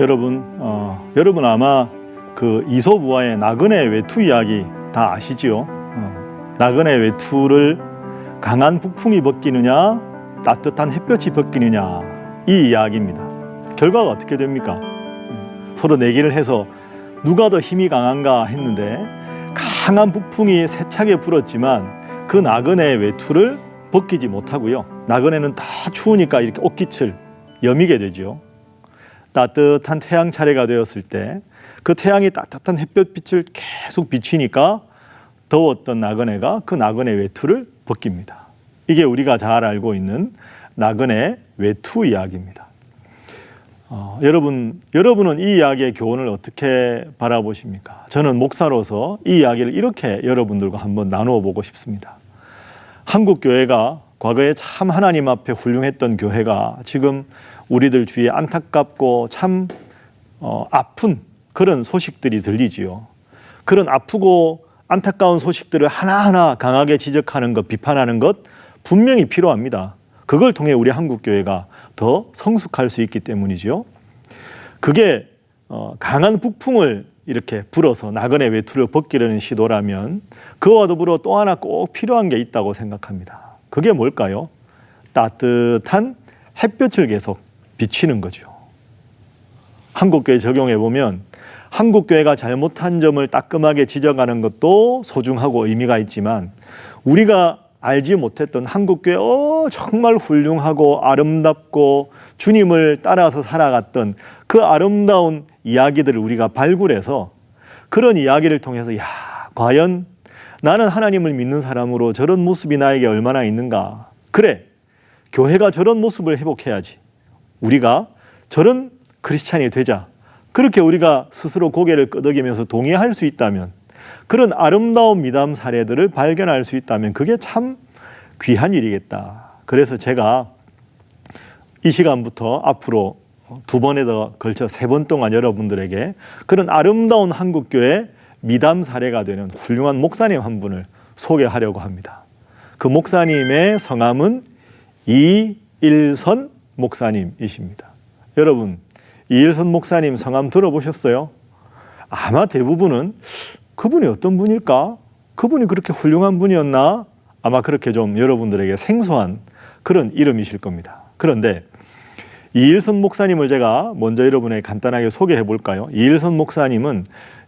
여러분 아마 그 이솝우화의 나그네 외투 이야기 다 아시지요? 나그네 외투를 강한 북풍이 벗기느냐 따뜻한 햇볕이 벗기느냐 이 이야기입니다. 결과가 어떻게 됩니까? 서로 내기를 해서 누가 더 힘이 강한가 했는데 강한 북풍이 세차게 불었지만 그 나그네 외투를 벗기지 못하고요. 나그네는 다 추우니까 이렇게 옷깃을 여미게 되죠. 따뜻한 태양 차례가 되었을 때 그 태양이 따뜻한 햇볕빛을 계속 비치니까 더웠던 나그네가 그 나그네 외투를 벗깁니다. 이게 우리가 잘 알고 있는 나그네 외투 이야기입니다. 여러분은 이 이야기의 교훈을 어떻게 바라보십니까? 저는 목사로서 이 이야기를 이렇게 여러분들과 한번 나누어 보고 싶습니다. 한국 교회가 과거에 참 하나님 앞에 훌륭했던 교회가 지금 우리들 주위에 안타깝고 참 아픈 그런 소식들이 들리지요. 그런 아프고 안타까운 소식들을 하나하나 강하게 지적하는 것, 비판하는 것 분명히 필요합니다. 그걸 통해 우리 한국교회가 더 성숙할 수 있기 때문이죠. 그게 강한 북풍을 이렇게 불어서 나그네 외투를 벗기려는 시도라면 그와 더불어 또 하나 꼭 필요한 게 있다고 생각합니다. 그게 뭘까요? 따뜻한 햇볕을 계속 비치는 거죠. 한국교회 적용해 보면 한국교회가 잘못한 점을 따끔하게 지적하는 것도 소중하고 의미가 있지만 우리가 알지 못했던 한국교회 정말 훌륭하고 아름답고 주님을 따라서 살아갔던 그 아름다운 이야기들을 우리가 발굴해서 그런 이야기를 통해서 과연 나는 하나님을 믿는 사람으로 저런 모습이 나에게 얼마나 있는가. 그래, 교회가 저런 모습을 회복해야지. 우리가 저런 크리스찬이 되자. 그렇게 우리가 스스로 고개를 끄덕이면서 동의할 수 있다면 그런 아름다운 미담 사례들을 발견할 수 있다면 그게 참 귀한 일이겠다. 그래서 제가 이 시간부터 앞으로 2번에 더 걸쳐 3번 동안 여러분들에게 그런 아름다운 한국교회 미담 사례가 되는 훌륭한 목사님 한 분을 소개하려고 합니다. 그 목사님의 성함은 이일선 목사님이십니다. 여러분, 이일선 목사님 성함 들어보셨어요? 아마 대부분은 그분이 어떤 분일까? 그분이 그렇게 훌륭한 분이었나? 아마 그렇게 좀 여러분들에게 생소한 그런 이름이실 겁니다. 그런데 이일선 목사님을 제가 먼저 여러분에게 간단하게 소개해 볼까요? 이일선 목사님은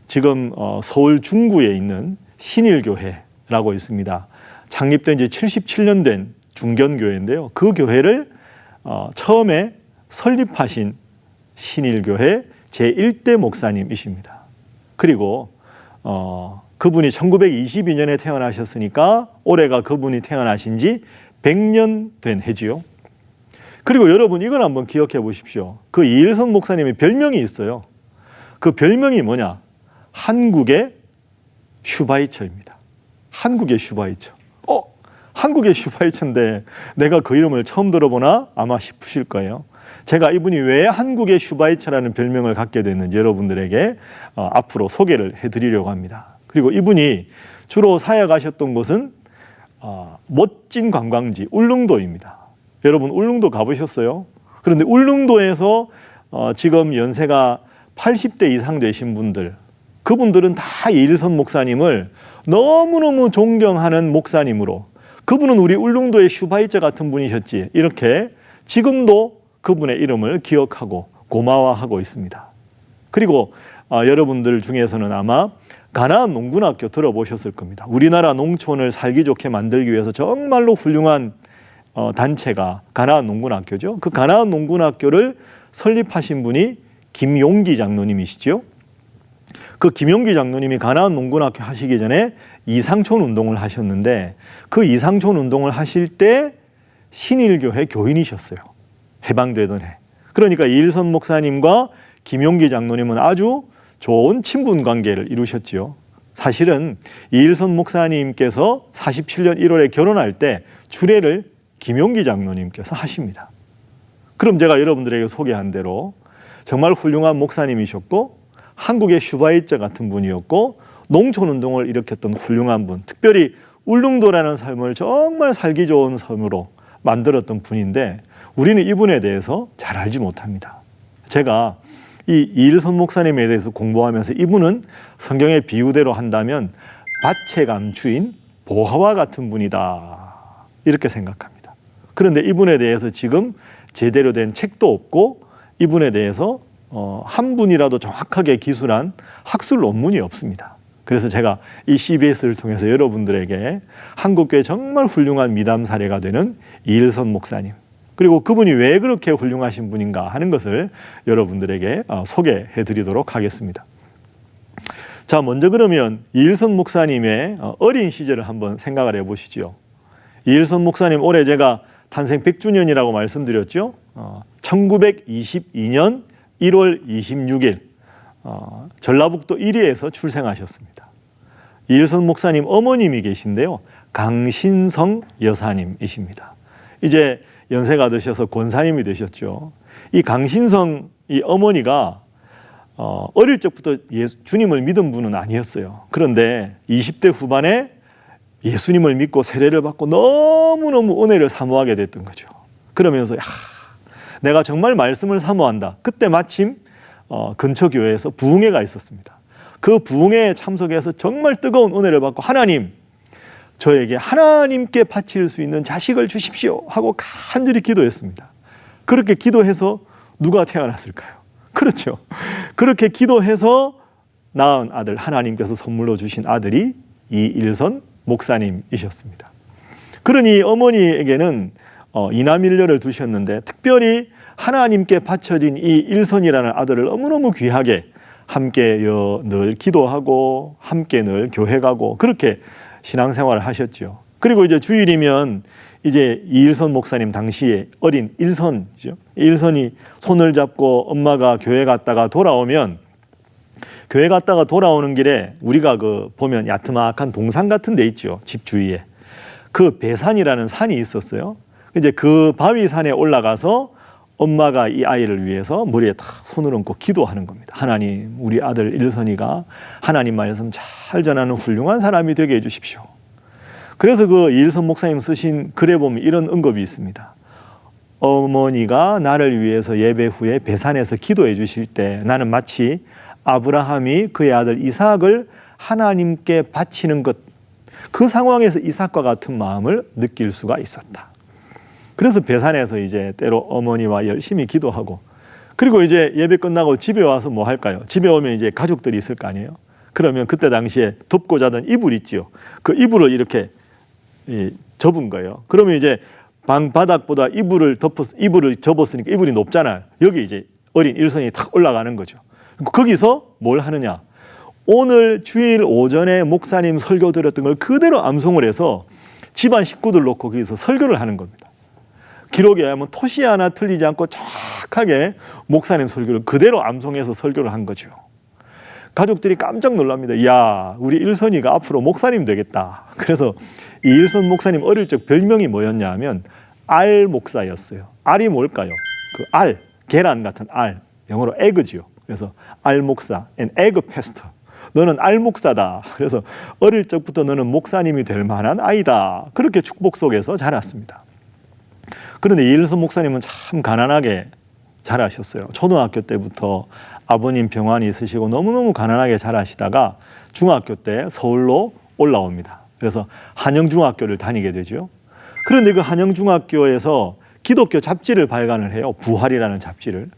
지금 서울 중구에 있는 신일교회라고 있습니다. 창립된 지 77년 된 중견교회인데요. 그 교회를 처음에 설립하신 신일교회 제1대 목사님이십니다. 그리고 그분이 1922년에 태어나셨으니까 올해가 그분이 태어나신 지 100년 된 해지요. 그리고 여러분 이걸 한번 기억해 보십시오. 그 이일선 목사님의 별명이 있어요. 그 별명이 뭐냐? 한국의 슈바이처입니다. 한국의 슈바이처. 한국의 슈바이처인데 내가 그 이름을 처음 들어보나? 아마 싶으실 거예요. 제가 이분이 왜 한국의 슈바이처라는 별명을 갖게 됐는지 여러분들에게 앞으로 소개를 해드리려고 합니다. 그리고 이분이 주로 사역하셨던 곳은 멋진 관광지 울릉도입니다. 여러분 울릉도 가보셨어요? 그런데 울릉도에서 지금 연세가 80대 이상 되신 분들, 그분들은 다 이일선 목사님을 너무너무 존경하는 목사님으로, 그분은 우리 울릉도의 슈바이처 같은 분이셨지, 이렇게 지금도 그분의 이름을 기억하고 고마워하고 있습니다. 그리고 여러분들 중에서는 아마 가나안 농군학교 들어보셨을 겁니다. 우리나라 농촌을 살기 좋게 만들기 위해서 정말로 훌륭한 단체가 가나안 농군학교죠. 그 가나안 농군학교를 설립하신 분이 김용기 장로님이시죠. 그 김용기 장로님이 가나안 농군학교 하시기 전에 이상촌 운동을 하셨는데 그 이상촌 운동을 하실 때 신일교회 교인이셨어요. 해방되던 해. 그러니까 이일선 목사님과 김용기 장로님은 아주 좋은 친분 관계를 이루셨지요. 사실은 이일선 목사님께서 47년 1월에 결혼할 때 주례를 김용기 장로님께서 하십니다. 그럼 제가 여러분들에게 소개한 대로 정말 훌륭한 목사님이셨고 한국의 슈바이처 같은 분이었고 농촌운동을 일으켰던 훌륭한 분, 특별히 울릉도라는 삶을 정말 살기 좋은 섬으로 만들었던 분인데 우리는 이분에 대해서 잘 알지 못합니다. 제가 이 이일선 목사님에 대해서 공부하면서 이분은 성경의 비유대로 한다면 밭의 감추인 보화와 같은 분이다, 이렇게 생각합니다. 그런데 이분에 대해서 지금 제대로 된 책도 없고 이분에 대해서 한 분이라도 정확하게 기술한 학술 논문이 없습니다. 그래서 제가 이 CBS를 통해서 여러분들에게 한국교회 정말 훌륭한 미담 사례가 되는 이일선 목사님, 그리고 그분이 왜 그렇게 훌륭하신 분인가 하는 것을 여러분들에게 소개해 드리도록 하겠습니다. 자, 먼저 그러면 이일선 목사님의 어린 시절을 한번 생각을 해 보시죠. 이일선 목사님 올해 제가 탄생 100주년이라고 말씀드렸죠. 1922년 1월 26일 전라북도 일위에서 출생하셨습니다. 이일선 목사님 어머님이 계신데요. 강신성 여사님이십니다. 이제 연세가 드셔서 권사님이 되셨죠. 이 강신성 이 어머니가 어릴 적부터 주님을 믿은 분은 아니었어요. 그런데 20대 후반에 예수님을 믿고 세례를 받고 너무너무 은혜를 사모하게 됐던 거죠. 그러면서 내가 정말 말씀을 사모한다. 그때 마침 근처 교회에서 부흥회가 있었습니다. 그 부흥회에 참석해서 정말 뜨거운 은혜를 받고 하나님, 저에게 하나님께 바칠 수 있는 자식을 주십시오 하고 간절히 기도했습니다. 그렇게 기도해서 누가 태어났을까요? 그렇죠. 그렇게 기도해서 낳은 아들, 하나님께서 선물로 주신 아들이 이일선 목사님이셨습니다. 그러니 어머니에게는 이남일녀를 두셨는데 특별히 하나님께 바쳐진 이 일선이라는 아들을 너무너무 귀하게 함께 늘 기도하고 함께 늘 교회 가고 그렇게 신앙생활을 하셨죠. 그리고 이제 주일이면 이제 이일선 목사님 당시에 어린 일선이죠. 일선이 손을 잡고 엄마가 교회 갔다가 돌아오면 교회 갔다가 돌아오는 길에 우리가 보면 야트막한 동산 같은 데 있죠. 집 주위에. 그 배산이라는 산이 있었어요. 이제 그 바위산에 올라가서 엄마가 이 아이를 위해서 머리에 딱 손을 얹고 기도하는 겁니다. 하나님, 우리 아들 일선이가 하나님 말씀 잘 전하는 훌륭한 사람이 되게 해주십시오. 그래서 그 이일선 목사님 쓰신 글에 보면 이런 언급이 있습니다. 어머니가 나를 위해서 예배 후에 배산에서 기도해 주실 때 나는 마치 아브라함이 그의 아들 이삭을 하나님께 바치는 것, 그 상황에서 이삭과 같은 마음을 느낄 수가 있었다. 그래서 배산에서 이제 때로 어머니와 열심히 기도하고, 그리고 이제 예배 끝나고 집에 와서 뭐 할까요? 집에 오면 이제 가족들이 있을 거 아니에요? 그러면 그때 당시에 덮고 자던 이불 있지요. 그 이불을 이렇게 접은 거예요. 그러면 이제 방 바닥보다 이불을 접었으니까 이불이 높잖아요. 여기 이제 어린 일선이 탁 올라가는 거죠. 거기서 뭘 하느냐? 오늘 주일 오전에 목사님 설교 드렸던 걸 그대로 암송을 해서 집안 식구들 놓고 거기서 설교를 하는 겁니다. 기록에 의하면 토시 하나 틀리지 않고 정확하게 목사님 설교를 그대로 암송해서 설교를 한 거죠. 가족들이 깜짝 놀랍니다. 이야, 우리 일선이가 앞으로 목사님 되겠다. 그래서 이 일선 목사님 어릴 적 별명이 뭐였냐 하면 알 목사였어요. 알이 뭘까요? 그 알, 계란 같은 알, 영어로 에그지요. 그래서 알 목사, an egg pastor. 너는 알 목사다. 그래서 어릴 적부터 너는 목사님이 될 만한 아이다. 그렇게 축복 속에서 자랐습니다. 그런데 이일선 목사님은 참 가난하게 자라셨어요. 초등학교 때부터 아버님 병환이 있으시고 너무너무 가난하게 자라시다가 중학교 때 서울로 올라옵니다. 그래서 한영중학교를 다니게 되죠. 그런데 그 한영중학교에서 기독교 잡지를 발간을 해요. 부활이라는 잡지를.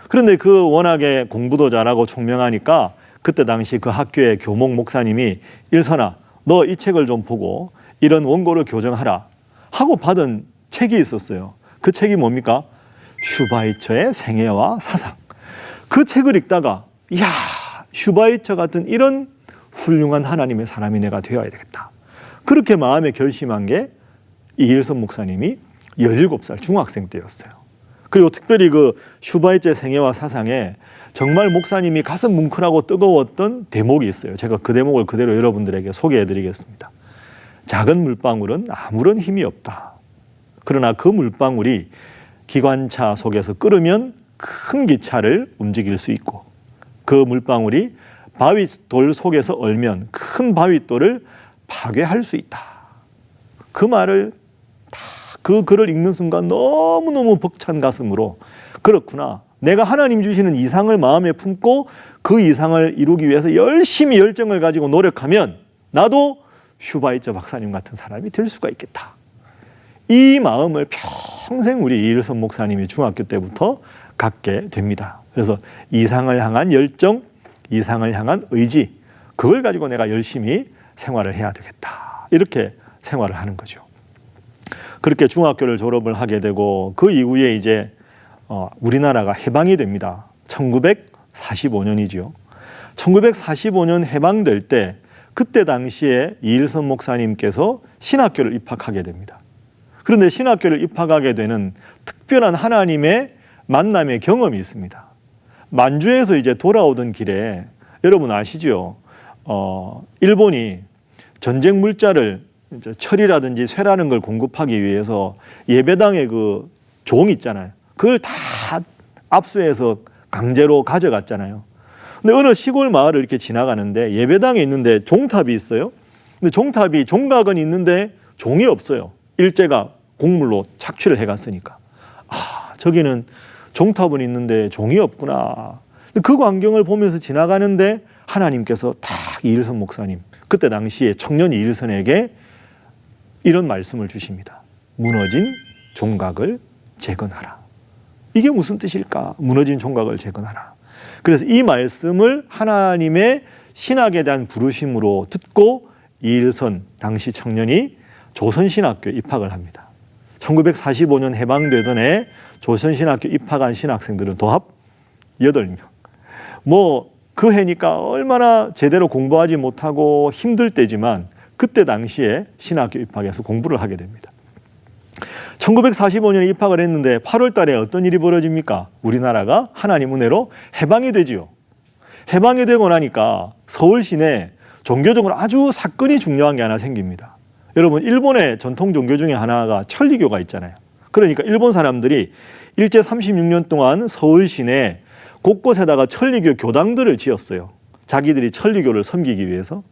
그런데 그 워낙에 공부도 잘하고 총명하니까 그때 당시 그 학교의 교목 목사님이 일선아, 너 이 책을 좀 보고 이런 원고를 교정하라 하고 받은 책이 있었어요. 그 책이 뭡니까? 슈바이처의 생애와 사상. 그 책을 읽다가 이야, 슈바이처 같은 이런 훌륭한 하나님의 사람이 내가 되어야 되겠다. 그렇게 마음에 결심한 게 이일선 목사님이 17살 중학생 때였어요. 그리고 특별히 그 슈바이처의 생애와 사상에 정말 목사님이 가슴 뭉클하고 뜨거웠던 대목이 있어요. 제가 그 대목을 그대로 여러분들에게 소개해 드리겠습니다. 작은 물방울은 아무런 힘이 없다. 그러나 그 물방울이 기관차 속에서 끓으면 큰 기차를 움직일 수 있고, 그 물방울이 바위돌 속에서 얼면 큰 바위돌을 파괴할 수 있다. 그 말을 그 글을 읽는 순간 너무너무 벅찬 가슴으로 그렇구나. 내가 하나님 주시는 이상을 마음에 품고 그 이상을 이루기 위해서 열심히 열정을 가지고 노력하면 나도 슈바이처 박사님 같은 사람이 될 수가 있겠다. 이 마음을 평생 우리 이일선 목사님이 중학교 때부터 갖게 됩니다. 그래서 이상을 향한 열정, 이상을 향한 의지, 그걸 가지고 내가 열심히 생활을 해야 되겠다. 이렇게 생활을 하는 거죠. 그렇게 중학교를 졸업을 하게 되고 그 이후에 이제 우리나라가 해방이 됩니다. 1945년이죠. 1945년 해방될 때 그때 당시에 이일선 목사님께서 신학교를 입학하게 됩니다. 그런데 신학교를 입학하게 되는 특별한 하나님의 만남의 경험이 있습니다. 만주에서 이제 돌아오던 길에 여러분 아시죠? 일본이 전쟁 물자를 이제 철이라든지 쇠라는 걸 공급하기 위해서 예배당의 그 종 있잖아요. 그걸 다 압수해서 강제로 가져갔잖아요. 근데 어느 시골 마을을 이렇게 지나가는데 예배당에 있는데 종탑이 있어요. 근데 종탑이 종각은 있는데 종이 없어요. 일제가 곡물로 착취를 해갔으니까. 저기는 종탑은 있는데 종이 없구나. 그 광경을 보면서 지나가는데 하나님께서 딱 이일선 목사님, 그때 당시에 청년 이일선에게 이런 말씀을 주십니다. 무너진 종각을 재건하라. 이게 무슨 뜻일까? 무너진 종각을 재건하라. 그래서 이 말씀을 하나님의 신학에 대한 부르심으로 듣고 이일선 당시 청년이 조선신학교에 입학을 합니다. 1945년 해방되던 해 조선신학교 입학한 신학생들은 도합 8명. 그 해니까 얼마나 제대로 공부하지 못하고 힘들 때지만 그때 당시에 신학교 입학해서 공부를 하게 됩니다. 1945년에 입학을 했는데 8월 달에 어떤 일이 벌어집니까? 우리나라가 하나님 은혜로 해방이 되지요. 해방이 되고 나니까 서울 시내 종교적으로 아주 사건이 중요한 게 하나 생깁니다. 여러분, 일본의 전통 종교 중에 하나가 천리교가 있잖아요. 그러니까 일본 사람들이 일제 36년 동안 서울 시내 곳곳에다가 천리교 교당들을 지었어요. 자기들이 천리교를 섬기기 위해서.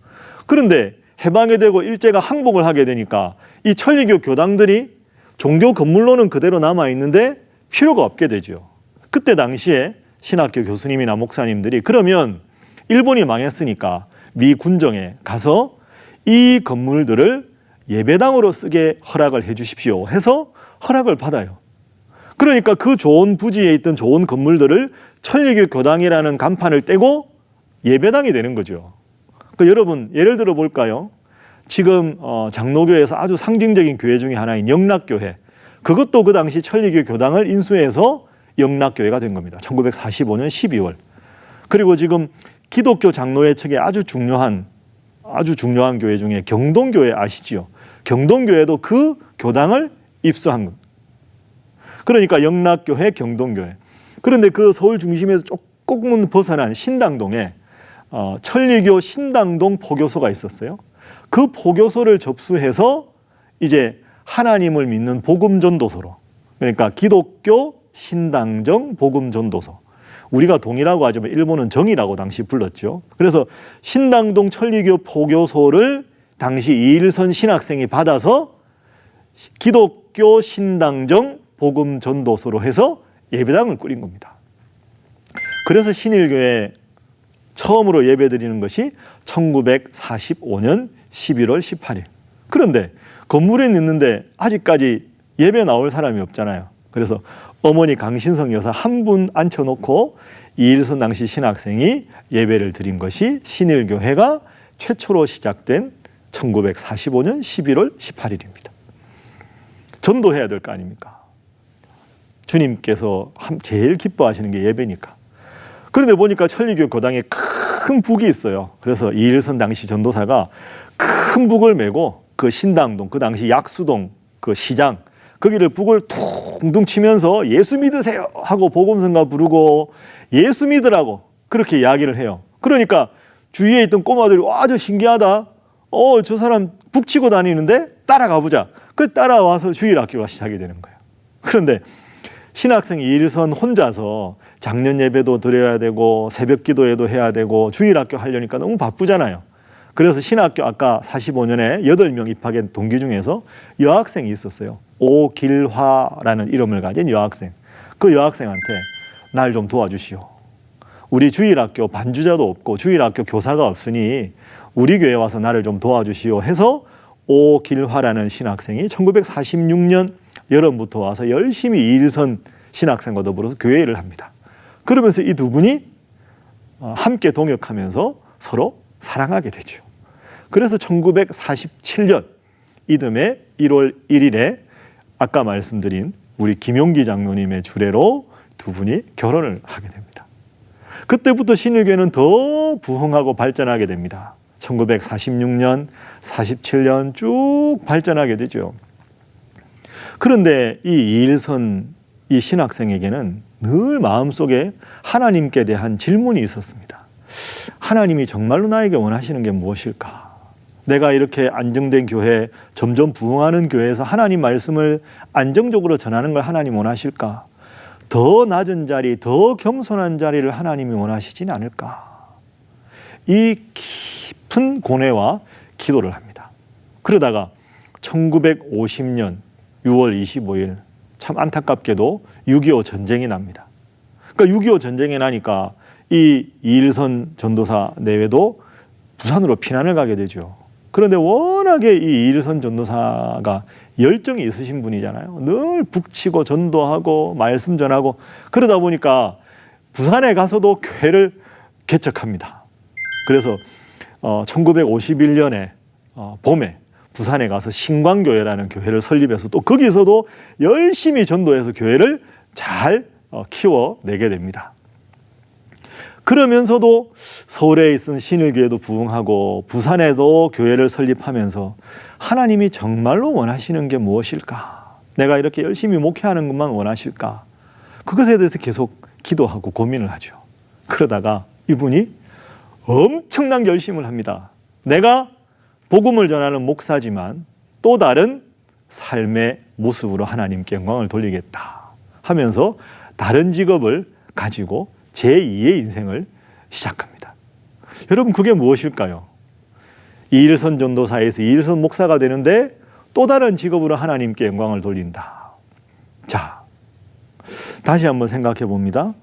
그런데 해방이 되고 일제가 항복을 하게 되니까 이 천리교 교당들이 종교 건물로는 그대로 남아있는데 필요가 없게 되죠. 그때 당시에 신학교 교수님이나 목사님들이 그러면 일본이 망했으니까 미 군정에 가서 이 건물들을 예배당으로 쓰게 허락을 해 주십시오 해서 허락을 받아요. 그러니까 그 좋은 부지에 있던 좋은 건물들을 천리교 교당이라는 간판을 떼고 예배당이 되는 거죠. 여러분 예를 들어 볼까요? 지금 장로교에서 아주 상징적인 교회 중에 하나인 영락교회, 그것도 그 당시 천리교 교당을 인수해서 영락교회가 된 겁니다. 1945년 12월. 그리고 지금 기독교 장로회 측에 아주 중요한 교회 중에 경동교회 아시지요? 경동교회도 그 교당을 입수한 겁니다. 그러니까 영락교회, 경동교회. 그런데 그 서울 중심에서 조금은 벗어난 신당동에 천리교 신당동 포교소가 있었어요. 그 포교소를 접수해서 이제 하나님을 믿는 복음전도소로, 그러니까 기독교 신당정 복음전도소. 우리가 동이라고 하지만 일본은 정이라고 당시 불렀죠. 그래서 신당동 천리교 포교소를 당시 이일선 신학생이 받아서 기독교 신당정 복음전도소로 해서 예배당을 꾸린 겁니다. 그래서 신일교회 처음으로 예배드리는 것이 1945년 11월 18일. 그런데 건물에 있는데 아직까지 예배 나올 사람이 없잖아요. 그래서 어머니 강신성 여사 한 분 앉혀놓고 이일선 당시 신학생이 예배를 드린 것이 신일교회가 최초로 시작된 1945년 11월 18일입니다. 전도해야 될 거 아닙니까? 주님께서 제일 기뻐하시는 게 예배니까. 그런데 보니까 천리교 교당에 큰 북이 있어요. 그래서 이일선 당시 전도사가 큰 북을 메고 그 신당동, 그 당시 약수동 그 시장, 거기를 북을 퉁퉁 치면서 예수 믿으세요 하고 복음성가 부르고 예수 믿으라고 그렇게 이야기를 해요. 그러니까 주위에 있던 꼬마들이 아주 신기하다. 저 사람 북 치고 다니는데 따라가 보자. 그 따라와서 주일학교가 시작이 되는 거예요. 그런데 신학생 이일선 혼자서 장년 예배도 드려야 되고 새벽 기도회도 해야 되고 주일학교 하려니까 너무 바쁘잖아요. 그래서 신학교 아까 45년에 8명 입학한 동기 중에서 여학생이 있었어요. 오길화라는 이름을 가진 여학생. 그 여학생한테 날 좀 도와주시오. 우리 주일학교 반주자도 없고 주일학교 교사가 없으니 우리 교회 와서 나를 좀 도와주시오 해서 오길화라는 신학생이 1946년 여름부터 와서 열심히 이일선 신학생과 더불어서 교회를 합니다. 그러면서 이 두 분이 함께 동역하면서 서로 사랑하게 되죠. 그래서 1947년 이듬해 1월 1일에 아까 말씀드린 우리 김용기 장로님의 주례로 두 분이 결혼을 하게 됩니다. 그때부터 신일교회는 더 부흥하고 발전하게 됩니다. 1946년, 47년 쭉 발전하게 되죠. 그런데 이 이일선 이 신학생에게는 늘 마음속에 하나님께 대한 질문이 있었습니다. 하나님이 정말로 나에게 원하시는 게 무엇일까? 내가 이렇게 안정된 교회, 점점 부흥하는 교회에서 하나님 말씀을 안정적으로 전하는 걸 하나님 원하실까? 더 낮은 자리, 더 겸손한 자리를 하나님이 원하시진 않을까? 이 깊은 고뇌와 기도를 합니다. 그러다가 1950년 6월 25일 참 안타깝게도 6.25 전쟁이 납니다. 그러니까 6.25 전쟁이 나니까 이 이일선 전도사 내외도 부산으로 피난을 가게 되죠. 그런데 워낙에 이 이일선 전도사가 열정이 있으신 분이잖아요. 늘 북치고 전도하고 말씀 전하고 그러다 보니까 부산에 가서도 교회를 개척합니다. 그래서 1951년에 봄에 부산에 가서 신광교회라는 교회를 설립해서 또 거기서도 열심히 전도해서 교회를 잘 키워내게 됩니다. 그러면서도 서울에 있은 신일교회도 부흥하고 부산에도 교회를 설립하면서 하나님이 정말로 원하시는 게 무엇일까? 내가 이렇게 열심히 목회하는 것만 원하실까? 그것에 대해서 계속 기도하고 고민을 하죠. 그러다가 이분이 엄청난 결심을 합니다. 내가 복음을 전하는 목사지만 또 다른 삶의 모습으로 하나님께 영광을 돌리겠다 하면서 다른 직업을 가지고 제2의 인생을 시작합니다. 여러분 그게 무엇일까요? 이일선 전도사에서 이일선 목사가 되는데 또 다른 직업으로 하나님께 영광을 돌린다. 자, 다시 한번 생각해 봅니다.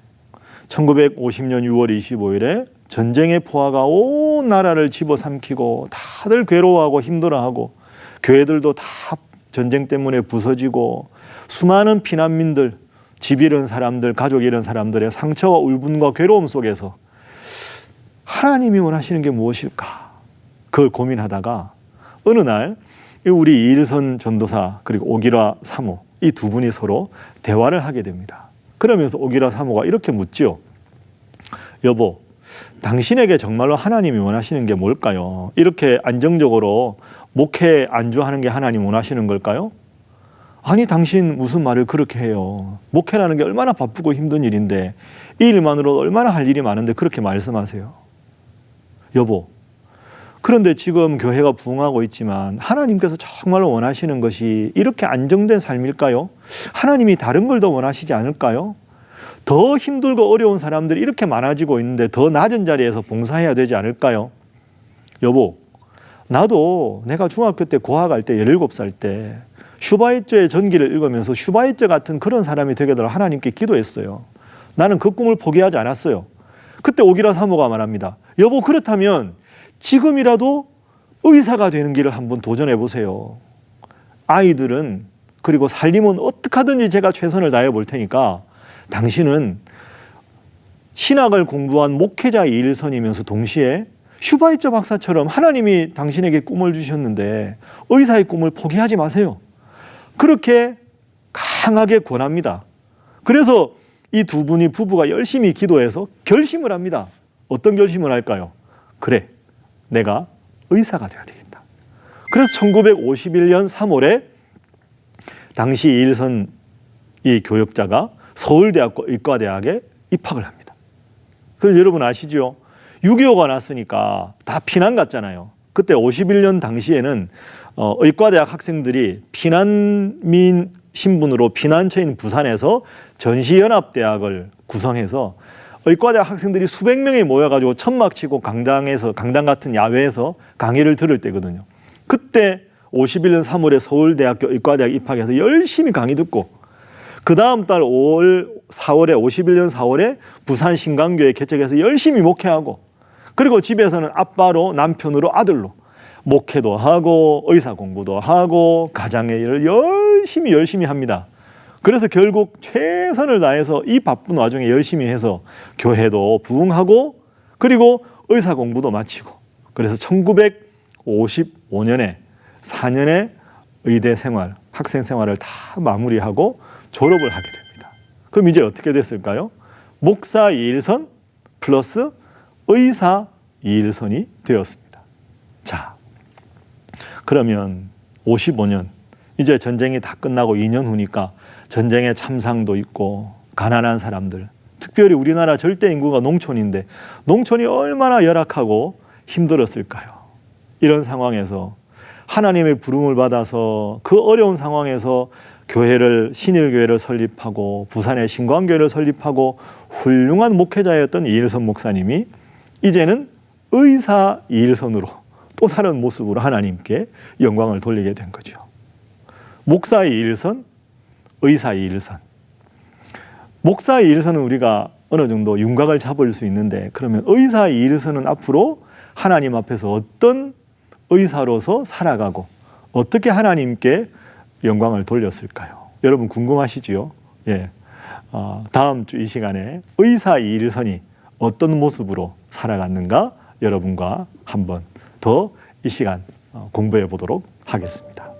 1950년 6월 25일에 전쟁의 포화가 온 나라를 집어삼키고 다들 괴로워하고 힘들어하고 교회들도 다 전쟁 때문에 부서지고 수많은 피난민들, 집 잃은 사람들, 가족 잃은 사람들의 상처와 울분과 괴로움 속에서 하나님이 원하시는 게 무엇일까? 그걸 고민하다가 어느 날 우리 이일선 전도사 그리고 오기라 사모 이 두 분이 서로 대화를 하게 됩니다. 그러면서 오기라 사모가 이렇게 묻죠. 여보, 당신에게 정말로 하나님이 원하시는 게 뭘까요? 이렇게 안정적으로 목회 안주하는 게 하나님 원하시는 걸까요? 아니 당신 무슨 말을 그렇게 해요. 목회라는 게 얼마나 바쁘고 힘든 일인데 이 일만으로 얼마나 할 일이 많은데 그렇게 말씀하세요. 여보, 그런데 지금 교회가 부흥하고 있지만 하나님께서 정말로 원하시는 것이 이렇게 안정된 삶일까요? 하나님이 다른 걸 더 원하시지 않을까요? 더 힘들고 어려운 사람들이 이렇게 많아지고 있는데 더 낮은 자리에서 봉사해야 되지 않을까요? 여보, 나도 내가 중학교 때 고학할 때 17살 때 슈바이처의 전기를 읽으면서 슈바이처 같은 그런 사람이 되게 되려 하나님께 기도했어요. 나는 그 꿈을 포기하지 않았어요. 그때 오기라 사모가 말합니다. 여보, 그렇다면 지금이라도 의사가 되는 길을 한번 도전해 보세요. 아이들은 그리고 살림은 어떻게 하든지 제가 최선을 다해 볼 테니까 당신은 신학을 공부한 목회자의 일선이면서 동시에 슈바이처 박사처럼 하나님이 당신에게 꿈을 주셨는데 의사의 꿈을 포기하지 마세요. 그렇게 강하게 권합니다. 그래서 이 두 분이 부부가 열심히 기도해서 결심을 합니다. 어떤 결심을 할까요? 그래, 내가 의사가 되어야 되겠다. 그래서 1951년 3월에 당시 이일선 이 교역자가 서울대학교 의과대학에 입학을 합니다. 그래서 여러분 아시죠? 6.25가 났으니까 다 피난 갔잖아요. 그때 51년 당시에는 의과대학 학생들이 피난민 신분으로 피난처인 부산에서 전시연합대학을 구성해서 의과대학 학생들이 수백 명이 모여가지고 천막 치고 강당 같은 야외에서 강의를 들을 때거든요. 그때 51년 3월에 서울대학교 의과대학 입학해서 열심히 강의 듣고 그 다음 달 4월에 51년 4월에 부산 신강교회 개척해서 열심히 목회하고 그리고 집에서는 아빠로 남편으로 아들로 목회도 하고 의사 공부도 하고 가장의 일을 열심히 합니다. 그래서 결국 최선을 다해서 이 바쁜 와중에 열심히 해서 교회도 부흥하고 그리고 의사 공부도 마치고 그래서 1955년에 4년의 의대 생활, 학생 생활을 다 마무리하고 졸업을 하게 됩니다. 그럼 이제 어떻게 됐을까요? 목사 2일선 플러스 의사 2일선이 되었습니다. 자, 그러면 55년, 이제 전쟁이 다 끝나고 2년 후니까 전쟁의 참상도 있고 가난한 사람들, 특별히 우리나라 절대 인구가 농촌인데 농촌이 얼마나 열악하고 힘들었을까요? 이런 상황에서 하나님의 부름을 받아서 그 어려운 상황에서 신일교회를 설립하고 부산의 신광교회를 설립하고 훌륭한 목회자였던 이일선 목사님이 이제는 의사 이일선으로 또 다른 모습으로 하나님께 영광을 돌리게 된 거죠. 목사 이일선, 의사 이일선. 목사 이일선은 우리가 어느 정도 윤곽을 잡을 수 있는데 그러면 의사 이일선은 앞으로 하나님 앞에서 어떤 의사로서 살아가고 어떻게 하나님께 영광을 돌렸을까요? 여러분 궁금하시지요? 예. 다음 주 이 시간에 의사 이일선이 어떤 모습으로 살아갔는가 여러분과 한번 더 이 시간 공부해 보도록 하겠습니다.